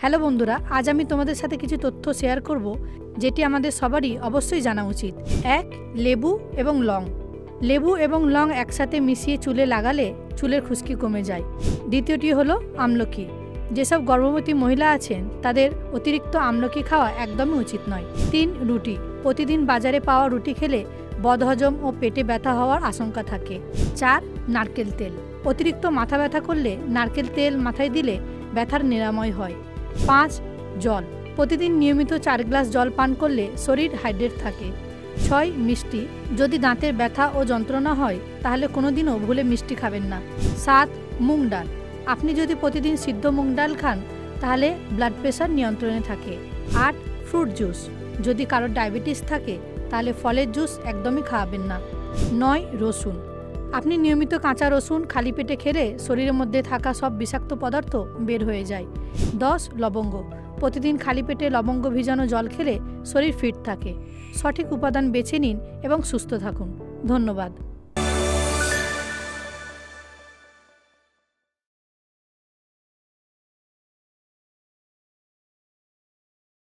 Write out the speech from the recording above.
Hello বন্ধুরা, আজ আমি তোমাদের সাথে কিছু তথ্য শেয়ার করব যেটি আমাদের সবারই অবশ্যই জানা উচিত। 1. লেবু এবং লং। লেবু এবং লং একসাথে মিশিয়ে চুলে লাগালে চুলের খুশকি কমে যায়। দ্বিতীয়টি হলো আমলকি। যেসব গর্ভবতী মহিলা আছেন তাদের অতিরিক্ত আমলকি খাওয়া একদমই উচিত নয়। 3. রুটি। প্রতিদিন বাজারে পাওয়া রুটি খেলে বদহজম ও পেটে ব্যথা হওয়ার আশঙ্কা থাকে। 4. নারকেল তেল। অতিরিক্ত মাথা ব্যথা করলে নারকেল তেল মাথায় দিলে ব্যথার নিরাময় হয়। 5. জল। প্রতিদিন নিয়মিত 4 গ্লাস জল পান করলে শরীর হাইড্রেট থাকে। 6. মিষ্টি। যদি দাঁতের ব্যথা ও যন্ত্রণা হয় তাহলে কোনোদিনও ভুলে মিষ্টি খাবেন না। 7. মুগ ডাল। আপনি যদি প্রতিদিন সিদ্ধ মুগ ডাল খান তাহলে ব্লাড প্রেশার নিয়ন্ত্রণে থাকে। 8. Fruit juice. যদি কারোর ডায়াবেটিস থাকে তাহলে ফলের জুস একদমই খাওয়াবেন না। 9. রসুন। আপনি নিয়মিত কাঁচা রসুন খালি পেটে খেলে শরীরের মধ্যে থাকা সব বিষাক্ত পদার্থ বের হয়ে যায়। 10. লবঙ্গ। প্রতিদিন খালি পেটে লবঙ্গ ভিজানো জল খেলে শরীর ফিট থাকে। সঠিক উপাদান বেছে নিন এবং সুস্থ থাকুন। ধন্যবাদ।